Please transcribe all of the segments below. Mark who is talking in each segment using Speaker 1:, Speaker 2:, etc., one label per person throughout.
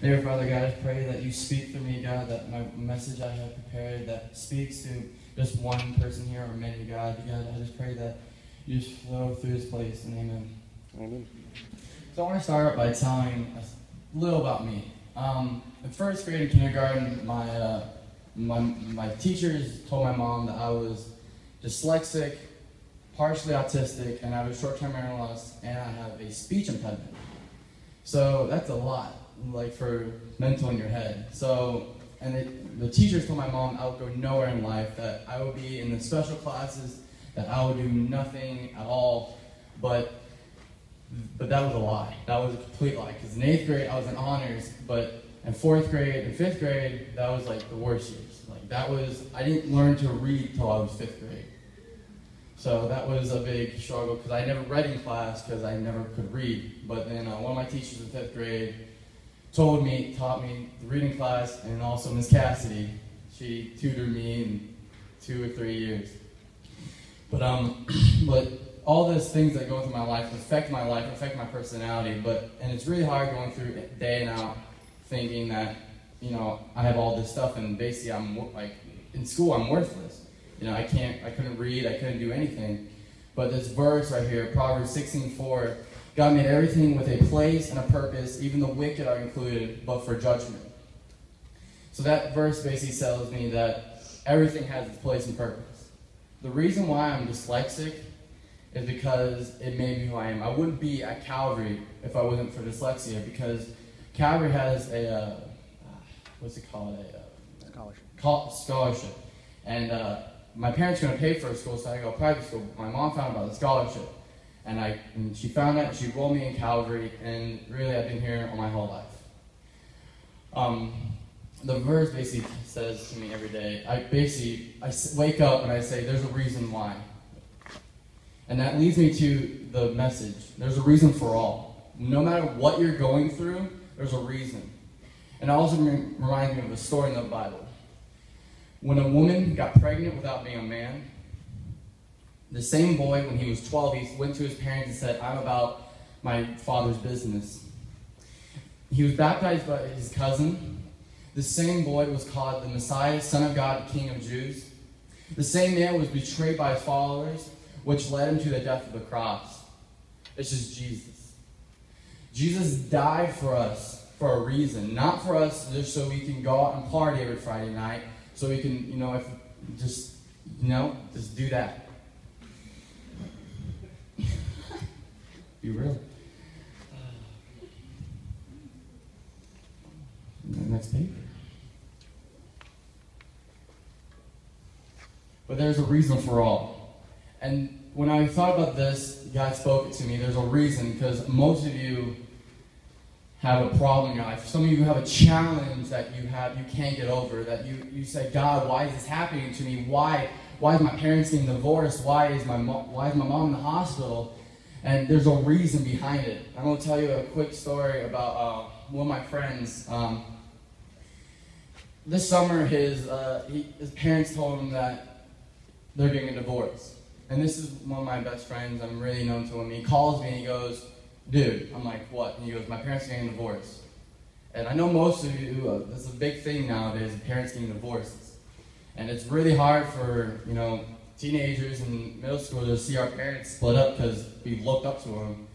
Speaker 1: Dear Father God, I pray that you speak through me, God, that my message I have prepared that speaks to just one person here or many, God. God, I just pray that you just flow through this place, and amen.
Speaker 2: Amen.
Speaker 1: So I want to start out by telling a little about me. In first grade and kindergarten, my teachers told my mom that I was dyslexic, partially autistic, and I have a short-term memory loss, and I have a speech impediment. So that's a lot, like for mental in your head. So, and the teachers told my mom I would go nowhere in life, that I would be in the special classes, that I would do nothing at all, but that was a lie. That was a complete lie, because in 8th grade I was in honors, but in 4th grade and 5th grade, that was like the worst years. I didn't learn to read till I was 5th grade. So that was a big struggle, because I never read in class because I never could read. But then one of my teachers in 5th grade taught me the reading class, and also Miss Cassidy. She tutored me in 2 or 3 years. But all those things that go through my life, affect my personality. And it's really hard going through day and out thinking that, I have all this stuff, and basically I'm like, in school I'm worthless. I couldn't read, I couldn't do anything. But this verse right here, Proverbs 16:4, God made everything with a place and a purpose, even the wicked are included, but for judgment. So that verse basically tells me that everything has its place and purpose. The reason why I'm dyslexic is because it made me who I am. I wouldn't be at Calvary if I wasn't for dyslexia, because Calvary has a, what's it called? Scholarship. And my parents couldn't pay for a school, so I go to private school. My mom found out about the scholarship. And she found out, and she enrolled me in Calvary, and really I've been here all my whole life. The verse basically says to me every day, I wake up and I say, there's a reason why. And that leads me to the message. There's a reason for all. No matter what you're going through, there's a reason. And it also reminds me of a story in the Bible. When a woman got pregnant without being a man, the same boy, when he was 12, he went to his parents and said, I'm about my father's business. He was baptized by his cousin. The same boy was called the Messiah, Son of God, King of Jews. The same man was betrayed by his followers, which led him to the death of the cross. It's just Jesus. Jesus died for us for a reason, not for us just so we can go out and party every Friday night, so we can, just do that. Be real. Next paper. But there's a reason for all. And when I thought about this, God spoke it to me. There's a reason, because most of you have a problem in your life. Some of you have a challenge that you can't get over, that you say, God, why is this happening to me? Why is my parents getting divorced? Why is my mom in the hospital? And there's a reason behind it. I'm going to tell you a quick story about one of my friends. This summer, his parents told him that they're getting a divorce. And this is one of my best friends. I'm really known to him. He calls me and he goes, dude, I'm like, what? And he goes, my parents are getting a divorce. And I know most of you, this is a big thing nowadays, parents getting divorces. And it's really hard for, teenagers and middle schoolers to see our parents split up because we looked up to them.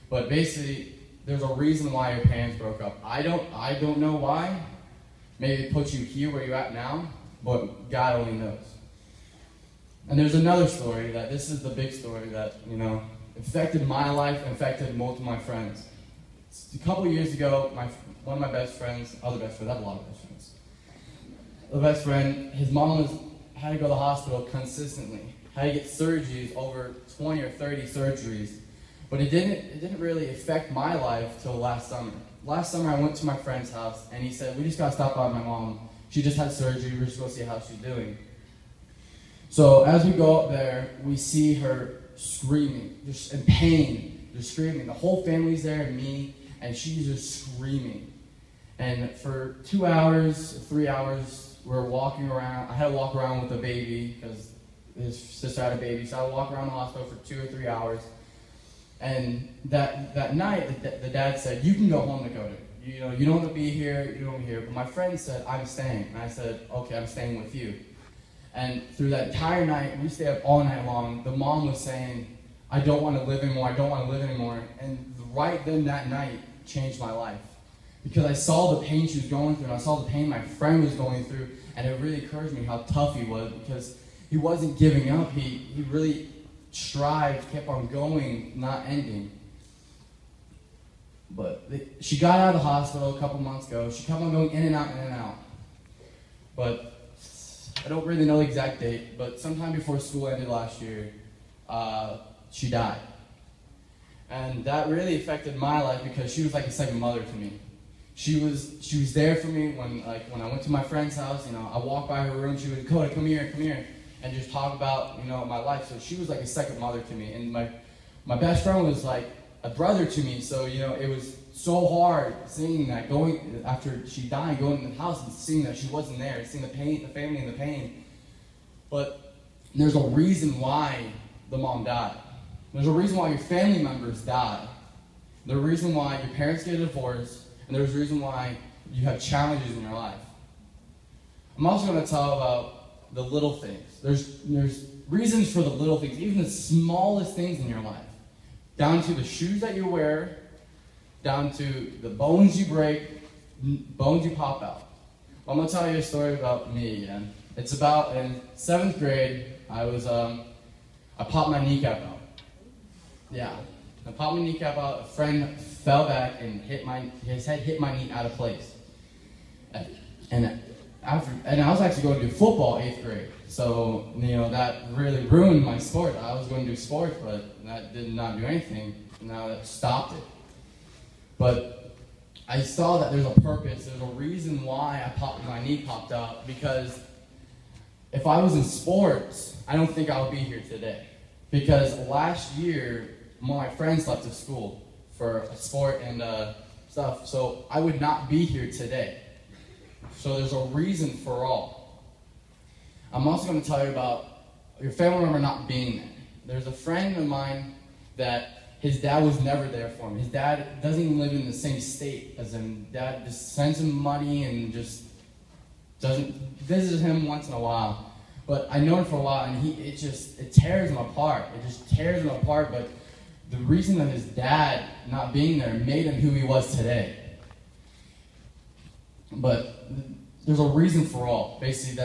Speaker 1: But basically, there's a reason why your parents broke up. I don't know why. Maybe it puts you here where you're at now, but God only knows. And there's another story, that this is the big story that, affected my life and affected most of my friends. A couple of years ago, one of my best friends, I have a lot of best friends. The best friend, his mom had to go to the hospital consistently, had to get surgeries, over 20 or 30 surgeries. But it didn't really affect my life till last summer. Last summer I went to my friend's house and he said, we just gotta stop by my mom. She just had surgery, we're just gonna see how she's doing. So as we go up there, we see her screaming, just in pain, just screaming. The whole family's there and me, and she's just screaming. And for 2 hours, 3 hours, we're walking around. I had to walk around with the baby because his sister had a baby, so I would walk around the hospital for 2 or 3 hours. And that night, the dad said, "You can go home, Dakota. You know, you don't want to be here. You don't want to be here." But my friend said, "I'm staying." And I said, "Okay, I'm staying with you." And through that entire night, we stayed up all night long. The mom was saying, "I don't want to live anymore. I don't want to live anymore." And right then, that night, changed my life. Because I saw the pain she was going through, and I saw the pain my friend was going through, and it really encouraged me how tough he was, because he wasn't giving up. He really strived, kept on going, not ending. But she got out of the hospital a couple months ago. She kept on going in and out, in and out. But I don't really know the exact date, but sometime before school ended last year, she died. And that really affected my life, because she was like a second mother to me. She was there for me when I went to my friend's house. You know, I walked by her room. She would, "Cody, come here," and just talk about, you know, my life. So she was like a second mother to me. And my best friend was like a brother to me. So, you know, it was so hard seeing that, going after she died, going in the house and seeing that she wasn't there, seeing the pain, the family and the pain. But there's a reason why the mom died. There's a reason why your family members die. There's a reason why your parents get divorced, and there's a reason why you have challenges in your life. I'm also going to talk about the little things. There's reasons for the little things, even the smallest things in your life. Down to the shoes that you wear, down to the bones you break, bones you pop out. Well, I'm going to tell you a story about me again. It's about in 7th grade, I popped my kneecap out. Yeah, I popped my kneecap out. A friend fell back and his head hit my knee out of place. And I was actually going to do football 8th grade. So, you know, that really ruined my sport. I was going to do sports, but that did not do anything. Now that stopped it. But I saw that there's a purpose, there's a reason why my knee popped out, because if I was in sports, I don't think I would be here today. Because last year, my friends left to school for a sport and stuff, so I would not be here today. So there's a reason for all. I'm also going to tell you about your family member not being there. There's a friend of mine that his dad was never there for him. His dad doesn't even live in the same state as him. Dad just sends him money and just doesn't visit him once in a while. But I know him for a while, and it tears him apart. It just tears him apart. But the reason that his dad not being there made him who he was today. But there's a reason for all. Basically,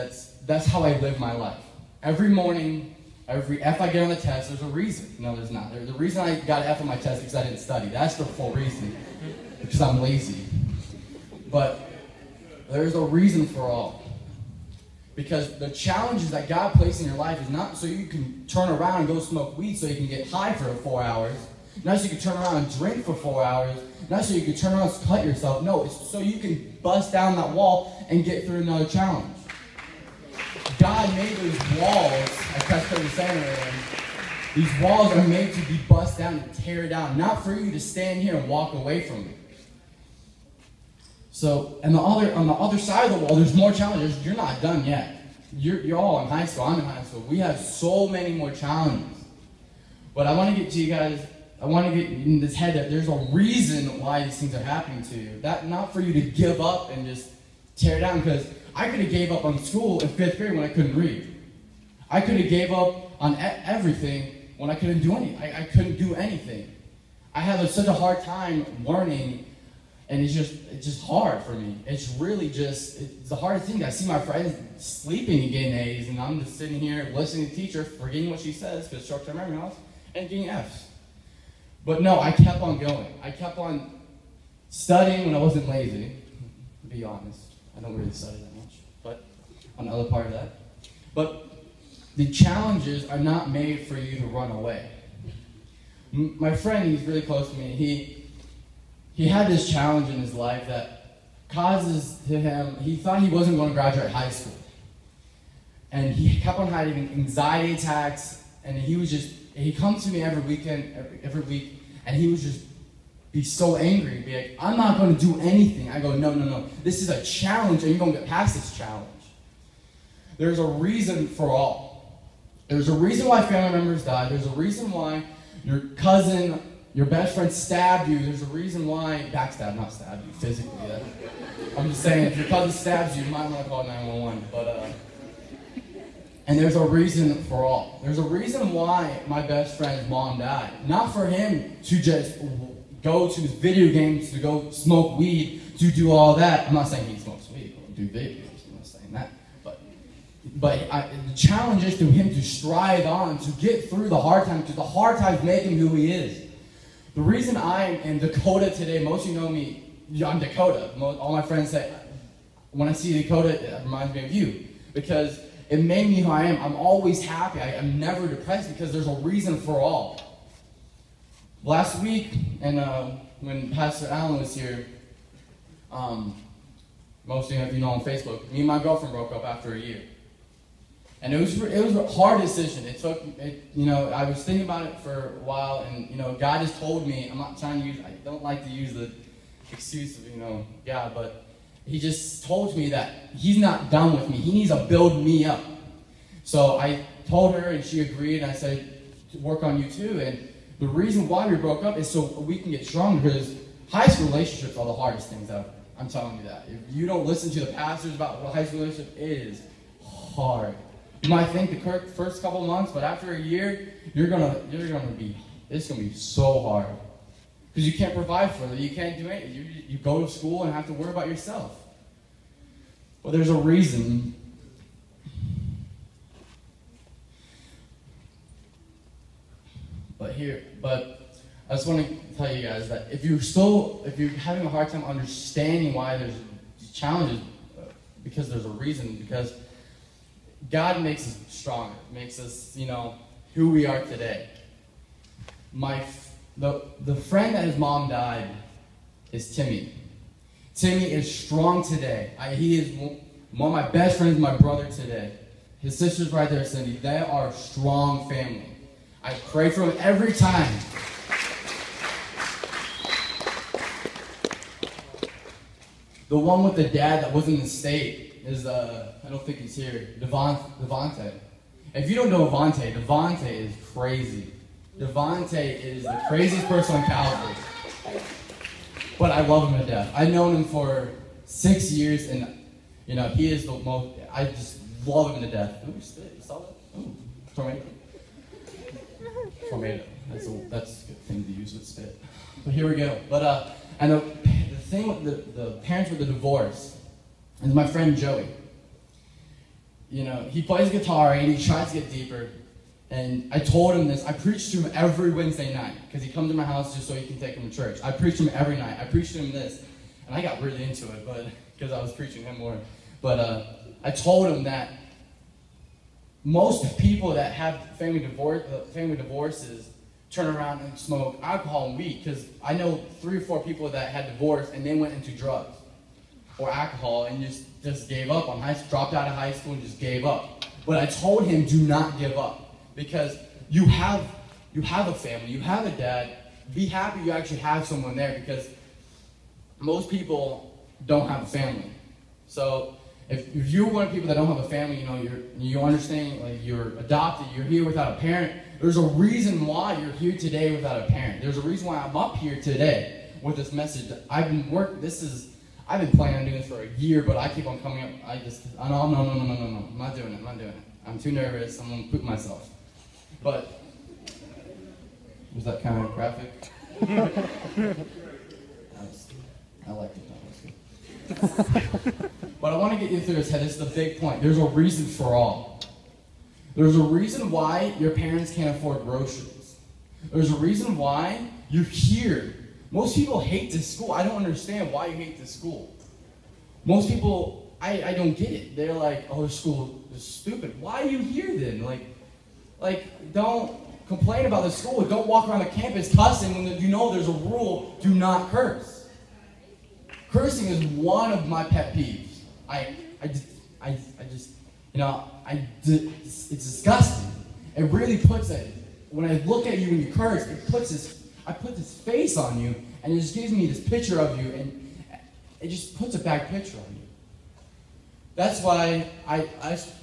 Speaker 1: that's how I live my life. Every morning, if I get on the test, there's a reason. No, there's not. The reason I got an F on my test is because I didn't study. That's the full reason. Because I'm lazy. But there's a reason for all. Because the challenges that God placed in your life is not so you can turn around and go smoke weed so you can get high for 4 hours. Not so you can turn around and drink for 4 hours. Not so you can turn around and cut yourself. No, it's so you can bust down that wall and get through another challenge. God made those walls, as Pastor was saying earlier, these walls are made to be bust down and tear down, not for you to stand here and walk away from it. So, and on the other side of the wall, there's more challenges. You're not done yet. You're all in high school. I'm in high school. We have so many more challenges. But I want to get to you guys, I want to get in this head that there's a reason why these things are happening to you. That not for you to give up and just tear down, because I could have gave up on school in 5th grade when I couldn't read. I could have gave up on everything when I couldn't do anything. I couldn't do anything. I had such a hard time learning, and it's just hard for me. It's really it's the hardest thing. I see my friends sleeping and getting A's, and I'm just sitting here listening to the teacher, forgetting what she says because short-term memory loss, and getting F's. But no, I kept on going. I kept on studying when I wasn't lazy, to be honest. I don't really study that much, but on the other part of that. But the challenges are not made for you to run away. My friend, he's really close to me. He had this challenge in his life that causes to him, he thought he wasn't going to graduate high school. And he kept on having anxiety attacks, and he comes to me every week, and he would just be so angry, be like, I'm not going to do anything. I go, no. This is a challenge, and you're going to get past this challenge. There's a reason for all. There's a reason why family members die. There's a reason why your cousin your best friend stabbed you, there's a reason why, backstab, not stab you physically. I'm just saying, if your cousin stabs you, you might want to call 911. And there's a reason for all. There's a reason why my best friend's mom died. Not for him to just go to video games, to go smoke weed, to do all that. I'm not saying he smokes weed or do video games. I'm not saying that. But the challenge is to him to strive on, to get through the hard times, because the hard times make him who he is. The reason I'm in Dakota today, most of you know me, I'm Dakota. All my friends say, when I see Dakota, it reminds me of you. Because it made me who I am. I'm always happy. I'm never depressed because there's a reason for all. Last week, and when Pastor Allen was here, most of you know on Facebook, me and my girlfriend broke up after a year. And it was a hard decision. I was thinking about it for a while, and God has told me, I don't like to use the excuse of, God, but He just told me that He's not done with me. He needs to build me up. So I told her, and she agreed, and I said, to work on you too. And the reason why we broke up is so we can get stronger, because high school relationships are the hardest things ever. I'm telling you that. If you don't listen to the pastors about what high school relationship, it is hard. You might think the first couple months, but after a year, it's gonna be so hard. Because you can't provide for them. You can't do anything. You go to school and have to worry about yourself. Well, there's a reason. But I just want to tell you guys that if you're having a hard time understanding why there's challenges, because there's a reason, because God makes us stronger, makes us, who we are today. The friend that his mom died is Timmy. Timmy is strong today. He is one of my best friends, my brother today. His sister's right there, Cindy. They are a strong family. I pray for him every time. The one with the dad that was in the state is, I don't think he's here, Devontae. If you don't know Devontae is crazy. Devontae is the craziest person on Calvary. But I love him to death. I've known him for 6 years, and he is the most, I just love him to death. Ooh, spit, you saw that? Ooh, tornado. Tornado. That's a good thing to use with spit. But here we go. But and the thing with the parents with the divorce is my friend Joey. He plays guitar and he tries to get deeper. And I told him this. I preached to him every Wednesday night because he comes to my house just so he can take him to church. I preached to him every night. I preached to him this, and I got really into it, but because I was preaching him more. But I told him that most people that have family divorces turn around and smoke alcohol and weed, because I know 3 or 4 people that had divorced and they went into drugs or alcohol and just gave up on high school, dropped out of high school and just gave up. But I told him, do not give up, because you have a family, you have a dad. Be happy you actually have someone there, because most people don't have a family. So if you're one of the people that don't have a family, you understand, like, you're adopted, you're here without a parent. There's a reason why you're here today without a parent. There's a reason why I'm up here today with this message. I've been planning on doing this for a year, but I keep on coming up. No, I'm not doing it. I'm too nervous. I'm gonna poop myself. But was that kind of graphic? I liked it. That was good. But I want to get you through this head. This is the big point. There's a reason for all. There's a reason why your parents can't afford groceries. There's a reason why you're here. Most people hate this school. I don't understand why you hate this school. Most people, I don't get it. They're like, oh, this school is stupid. Why are you here then? Like, don't complain about the school. Don't walk around the campus cussing when there's a rule, do not curse. Cursing is one of my pet peeves. It's disgusting. It really puts when I look at you and you curse, I put this face on you, and it just gives me this picture of you, and it just puts a bad picture on you. That's why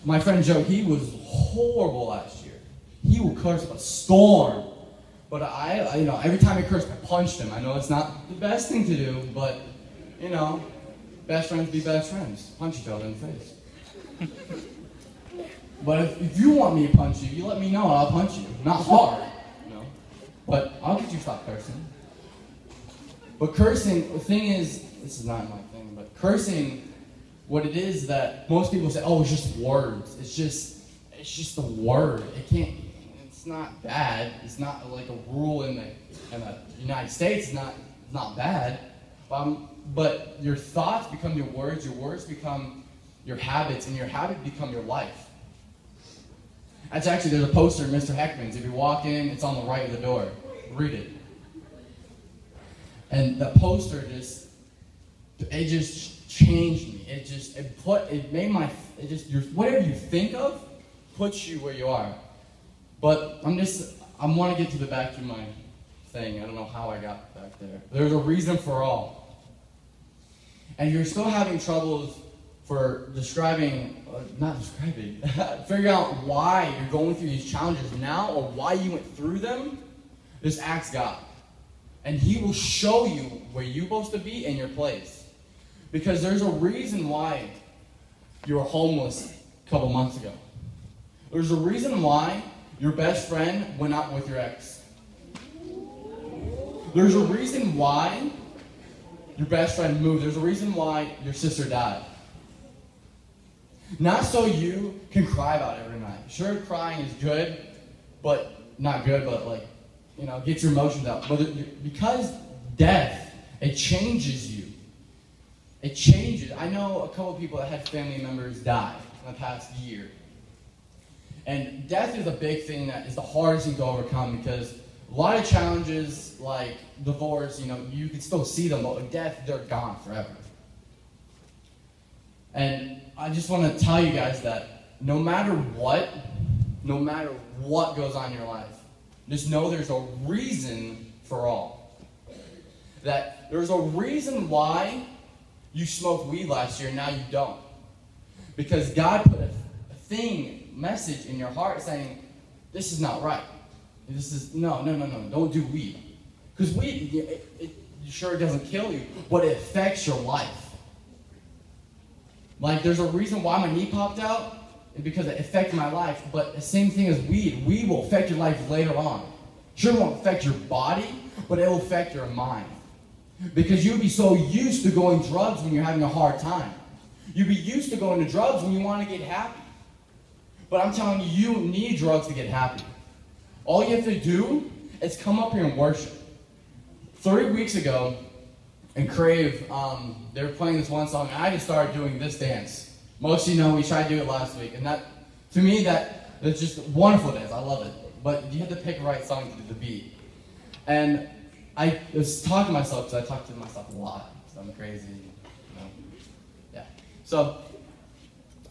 Speaker 1: my friend Joe, he was horrible last year. He would curse up a storm. But you know, every time he cursed, I punched him. I know it's not the best thing to do, but, you know, best friends be best friends. Punch each other in the face. But if you want me to punch you, you let me know and I'll punch you. Not hard, you know. But I'll get you to stop cursing. But cursing, the thing is, this is not my thing, but cursing, what it is that most people say, oh, it's just words. It's just a word. It's not bad. It's not like a rule in the United States. It's not bad. But your thoughts become your words become your habits, and your habits become your life. That's actually, there's a poster in Mr. Heckman's. If you walk in, it's on the right of the door. Read it. And the poster just changed me. Whatever you think of puts you where you are. But I want to get to the back to my thing. I don't know how I got back there. There's a reason for all. And you're still having troubles for figuring out why you're going through these challenges now or why you went through them, just ask God. And He will show you where you're supposed to be in your place. Because there's a reason why you were homeless a couple months ago. There's a reason why your best friend went out with your ex. There's a reason why your best friend moved. There's a reason why your sister died. Not so you can cry about it every night. Sure, crying is good, but not good, but like, you know, get your emotions out. But because death, it changes you. It changes. I know a couple people that had family members die in the past year. And death is a big thing that is the hardest thing to overcome, because a lot of challenges like divorce, you know, you can still see them, but with death, they're gone forever. And I just want to tell you guys that no matter what goes on in your life, just know there's a reason for all. That there's a reason why you smoked weed last year and now you don't. Because God put a message in your heart saying, this is not right. This is, no, don't do weed. Because weed, it sure doesn't kill you, but it affects your life. Like, there's a reason why my knee popped out, because it affected my life, but the same thing as weed. Weed will affect your life later on. Sure, it won't affect your body, but it will affect your mind. Because you'll be so used to going drugs when you're having a hard time. You'll be used to going to drugs when you want to get happy. But I'm telling you, you don't need drugs to get happy. All you have to do is come up here and worship. 3 weeks ago, in Crave, they were playing this one song, and I just started doing this dance. Most of you know we tried to do it last week, and that, to me, that's just a wonderful dance. I love it. But you have to pick the right song to do the beat. And I was talking to myself, because I talk to myself a lot, because I'm crazy, you know. Yeah. So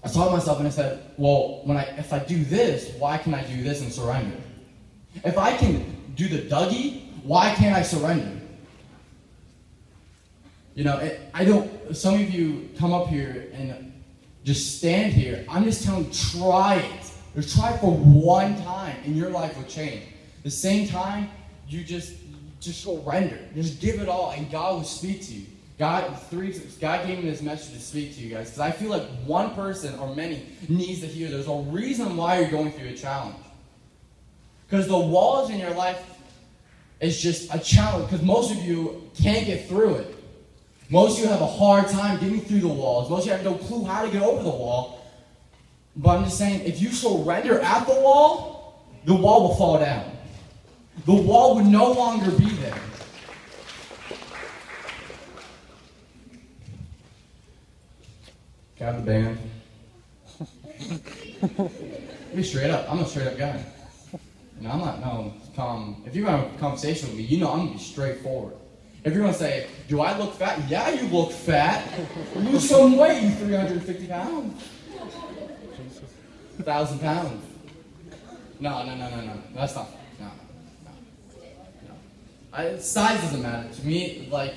Speaker 1: I was talking to myself, and I said, well, if I do this, why can I do this and surrender? If I can do the Dougie, why can't I surrender? You know, some of you come up here and just stand here. I'm just telling you, try it. Just try it for one time, and your life will change. The same time, you just surrender. Just give it all, and God will speak to you. God gave me this message to speak to you guys, because I feel like one person or many needs to hear. There's a reason why you're going through a challenge. Because the walls in your life is just a challenge, because most of you can't get through it. Most of you have a hard time getting through the walls. Most of you have no clue how to get over the wall. But I'm just saying, if you surrender at the wall will fall down. The wall would no longer be there. Got the band. Be straight up. I'm a straight up guy. You know, I'm not if you're going to have a conversation with me, you know I'm going to be straightforward. If you're going to say, do I look fat? Yeah, you look fat. Lose some weight, you 350 pounds. 1,000 pounds. No. That's not. No. Size doesn't matter. To me, like,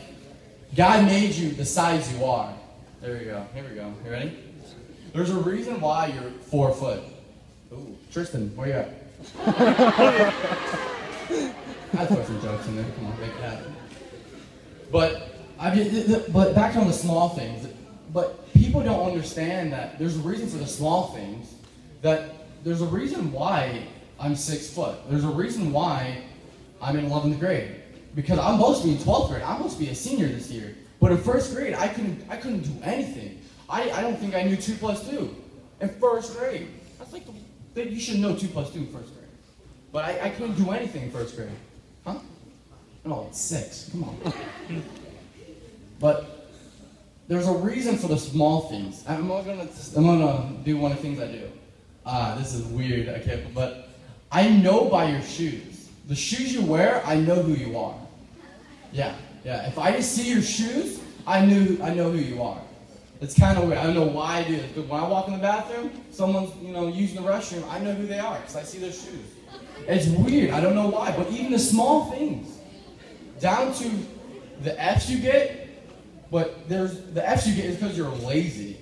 Speaker 1: God made you the size you are. There we go. Here we go. You ready? There's a reason why you're 4 foot. Ooh, Tristan, where you at? I'd throw some jokes in there. Come on, make it happen. But back on the small things. But people don't understand that there's a reason for the small things. That there's a reason why I'm 6 foot. There's a reason why I'm in 11th grade. Because I'm supposed to be in 12th grade. I'm supposed to be a senior this year. But in first grade, I couldn't do anything. I don't think I knew 2 plus 2 in first grade. That's like you should know 2 plus 2 in first grade. But I couldn't do anything in first grade. Huh? No, it's 6. Come on. But there's a reason for the small things. I'm gonna do one of the things I do. This is weird, but I know by your shoes. The shoes you wear, I know who you are. Yeah. If I just see your shoes, I know who you are. It's kind of weird. I don't know why I do this, but when I walk in the bathroom, someone's using the restroom, I know who they are because I see their shoes. It's weird. I don't know why, but even the small things, down to the F's you get. But the F's you get is because you're lazy.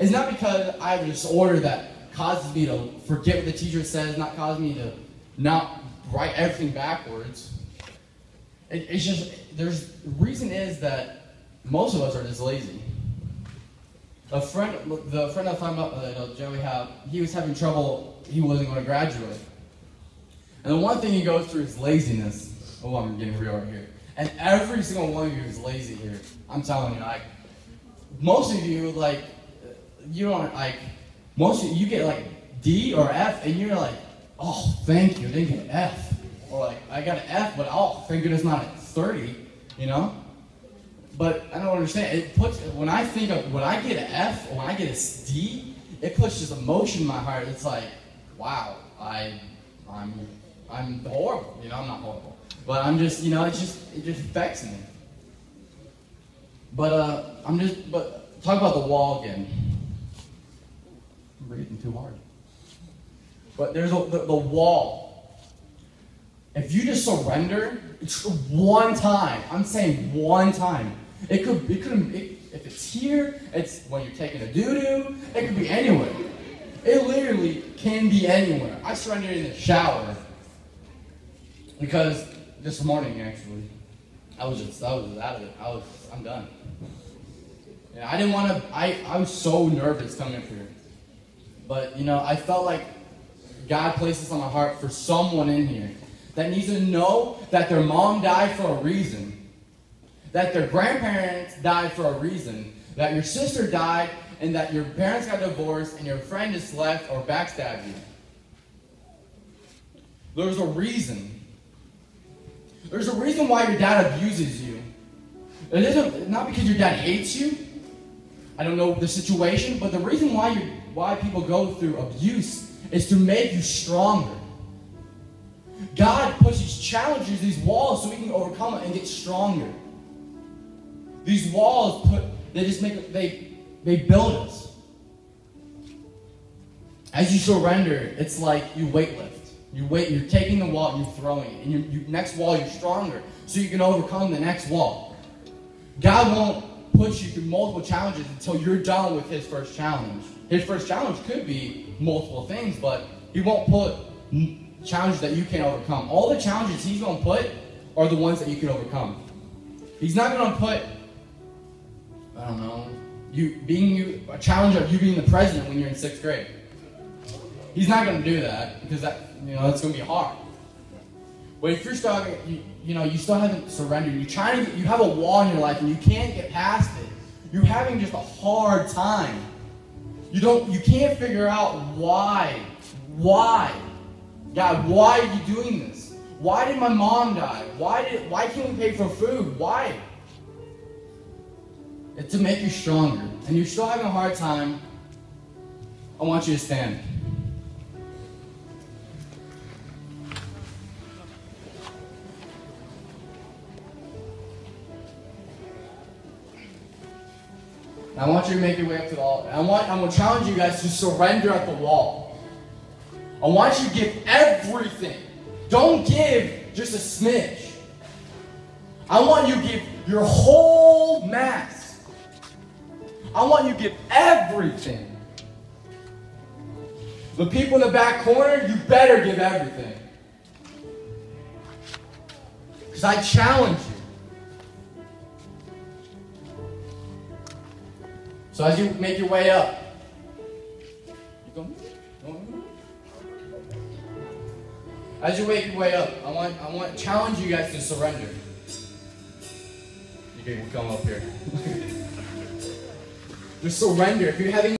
Speaker 1: It's not because I have a disorder that causes me to forget what the teacher says, not cause me to not write everything backwards. It's just, the reason is that most of us are just lazy. The friend I was talking about that Joey had, he was having trouble, he wasn't going to graduate. And the one thing he goes through is laziness. Oh, I'm getting real right here. And every single one of you is lazy here. I'm telling you, most of you, you get D or F, and you're like, oh, thank you, I didn't get an F. Or I got an F, but oh, thank goodness not at 30, But I don't understand. When I think of, when I get an F, or when I get a D, it puts this emotion in my heart. It's like, wow, I'm horrible, I'm not horrible. But I'm just, it just affects me. But talk about the wall again. I'm breathing too hard. But there's the wall. If you just surrender, it's one time. I'm saying one time. If it's here, it's when you're taking a doo-doo. It could be anywhere. It literally can be anywhere. I surrendered in the shower because this morning, actually, I was out of it. I'm done. I didn't want to. I was so nervous coming up here, but I felt like God placed this on my heart for someone in here that needs to know that their mom died for a reason, that their grandparents died for a reason, that your sister died, and that your parents got divorced, and your friend just left or backstabbed you. There's a reason. There's a reason why your dad abuses you. It isn't not because your dad hates you. I don't know the situation, but the reason why people go through abuse is to make you stronger. God puts these challenges, these walls, so we can overcome it and get stronger. These walls they build us. As you surrender, it's like you weightlift. You're taking the wall and you're throwing it. And your next wall, you're stronger, so you can overcome the next wall. God won't put you through multiple challenges until you're done with his first challenge. His first challenge could be multiple things, but he won't put challenges that you can't overcome. All the challenges he's going to put are the ones that you can overcome. He's not going to put, I don't know, a challenge of you being the president when you're in 6th grade. He's not going to do that because that's going to be hard. But if you're starting, you still haven't surrendered. You have a wall in your life and you can't get past it. You're having just a hard time. You can't figure out why. God, why are you doing this? Why did my mom die? Why can't we pay for food? Why? It's to make you stronger. And you're still having a hard time. I want you to stand. I want you to make your way up to the altar. I'm going to challenge you guys to surrender at the wall. I want you to give everything. Don't give just a smidge. I want you to give your whole mass. I want you to give everything. The people in the back corner, you better give everything. Because I challenge you. So as you make your way up, as you make your way up, I want to challenge you guys to surrender. You can come up here. Just surrender. If you're having